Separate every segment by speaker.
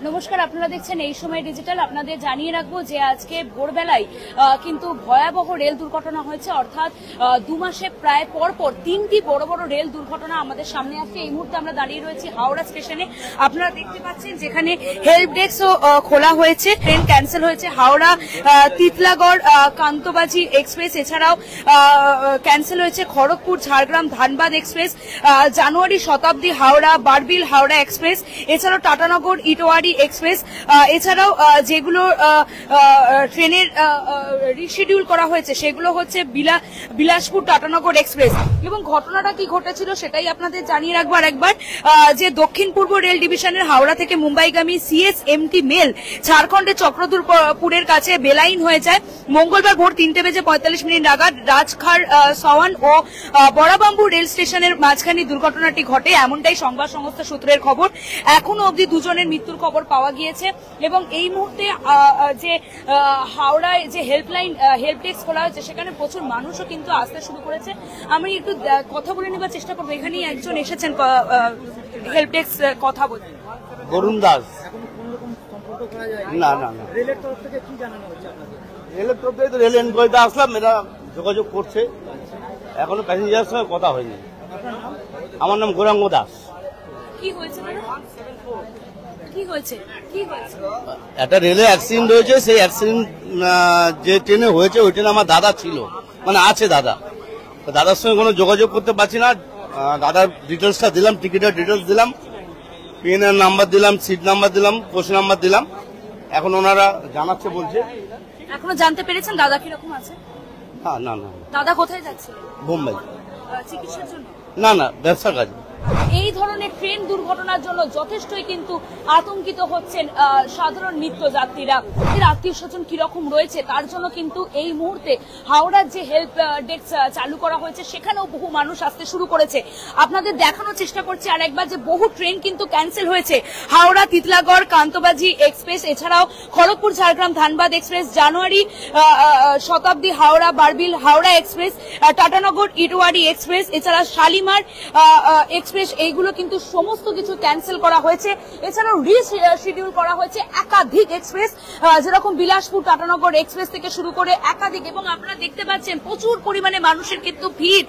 Speaker 1: নমস্কার, আপনারা দেখছেন এই সময় ডিজিটাল। আপনাদের জানিয়ে রাখবো যে আজকে ভোরবেলায় কিন্তু ভয়াবহ রেল দুর্ঘটনা হয়েছে, অর্থাৎ 2 মাসে প্রায় পরপর 3টি বড় বড় রেল দুর্ঘটনা আমাদের সামনে আসছে। এই মুহূর্তে আমরা দাঁড়িয়ে রয়েছি হাওড়া স্টেশনে। আপনারা দেখতে পাচ্ছেন যেখানে হেল্প ডেস্কও খোলা হয়েছে, ট্রেন ক্যান্সেল হয়েছে। হাওড়া তিতলাগড় কান্তবাজি এক্সপ্রেস, এছাড়াও ক্যান্সেল হয়েছে খড়গপুর ঝাড়গ্রাম ধানবাদ এক্সপ্রেস, জানুয়ারি শতাব্দী হাওড়া বারবিল হাওড়া এক্সপ্রেস, এছাড়াও টাটানগর ইটোয়ারি এক্সপ্রেস, এছাড়াও যেগুলো ট্রেনের রিশিডিউল করা হয়েছে সেগুলো হচ্ছে বিলাসপুর টাটানগর এক্সপ্রেস। এবং ঘটনাটা কি ঘটেছিল সেটাই আপনাদের জানিয়ে রাখবো আরেকবার, যে দক্ষিণ পূর্ব রেল ডিভিশনের হাওড়া থেকে মুম্বাইগামী সিএসএমটি মেল ঝাড়খণ্ডের চক্রধরপুরের কাছে বেলাইন হয়ে যায় মঙ্গলবার ভোর 3:45 নাগাদ রাজখার সওয়ান ও বড়াবাম্বু রেল স্টেশনের মাঝখানে দুর্ঘটনাটি ঘটে, এমনটাই সংবাদ সংস্থা সূত্রের খবর। এখনো অবধি দুজনের মৃত্যুর খবর পাওয়া গিয়েছে এবং এই মুহূর্তে যে হাওড়ায় যে হেল্প ডেস্ক খোলা হয়েছে সেখানে প্রচুর মানুষও কিন্তু আসতে শুরু করেছে। আমি একটু কথা বলে নেবার চেষ্টা করবো। এখানেই একজন এসেছেন হেল্প ডেস্ক কথা বলতে।
Speaker 2: বরুণ দাস। না না না, রেলের তরফ থেকে কি জানানো হচ্ছে আপনাদের? রেলের তরফ থেকে তো রেল এনকোয়ারিতে আসলাম, এরা যোগাযোগ করছে, এখনো প্যাসেঞ্জারের সঙ্গে কথা হয়নি। আমার নাম গৌরাঙ্গ দাস।
Speaker 1: কি হয়েছে?
Speaker 2: একটা রেলে অ্যাক্সিডেন্ট হয়েছে, সেই অ্যাক্সিডেন্ট যে ট্রেনে হয়েছে ওই ট্রেনে আমার দাদা ছিল, মানে আছে দাদা। দাদার সঙ্গে কোনো যোগাযোগ করতে পারছি না। দাদার ডিটেলসটা দিলাম, টিকিটের ডিটেলস দিলাম, ট্রেনের নাম্বার দিলাম, সিট নাম্বার দিলাম, কোচ নাম্বার দিলাম। এখন ওনারা জানাচ্ছে বলছে।
Speaker 1: এখনো জানতে পেরেছেন দাদা কিরকম আছে?
Speaker 2: হ্যাঁ, না না।
Speaker 1: দাদা কোথায় যাচ্ছিল?
Speaker 2: বোম্বাই।
Speaker 1: চিকিৎসার জন্য?
Speaker 2: না না, ব্যবসার কাজে।
Speaker 1: এই ধরনের ট্রেন দুর্ঘটনার জন্য যথেষ্টই কিন্তু আতঙ্কিত হচ্ছেন সাধারণ নিত্যযাত্রীরা। এর আত্মীয় স্বজন কিরকম রয়েছে তার জন্য কিন্তু এই মুহূর্তে হাওড়ার যে হেল্প ডেস্ক চালু করা হয়েছে সেখানেও বহু মানুষ আসতে শুরু করেছে। আপনাদের দেখানোর চেষ্টা করছি আর একবার যে বহু ট্রেন কিন্তু ক্যান্সেল হয়েছে। হাওড়া তিতলাগড় কান্তবাজি এক্সপ্রেস, এছাড়াও খড়গপুর ঝাড়গ্রাম ধানবাদ এক্সপ্রেস, জানুয়ারি শতাব্দী হাওড়া বারবিল হাওড়া এক্সপ্রেস, টাটানগর ইটোয়ারি এক্সপ্রেস, এছাড়া শালিমার এক্সপ্রেস, এইগুলো কিন্তু সমস্ত কিছু ক্যান্সেল করা হয়েছে। এছাড়াও রিশিডিউল করা হয়েছে একাধিক এক্সপ্রেস, যেরকম বিলাসপুর টাটানগর এক্সপ্রেস থেকে শুরু করে একাধিক। এবং আপনারা দেখতে পাচ্ছেন প্রচুর পরিমাণে মানুষের কিন্তু ভিড়,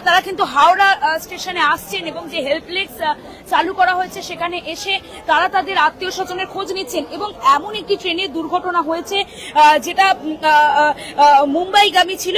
Speaker 1: তারা কিন্তু হাওড়া স্টেশনে আসছেন এবং যে হেল্প ডেস্ক চালু করা হয়েছে সেখানে এসে তারা তাদের আত্মীয় স্বজনের খোঁজ নিচ্ছেন। এবং এমন একটি ট্রেনের দুর্ঘটনা হয়েছে যেটা মুম্বাইগামী ছিল।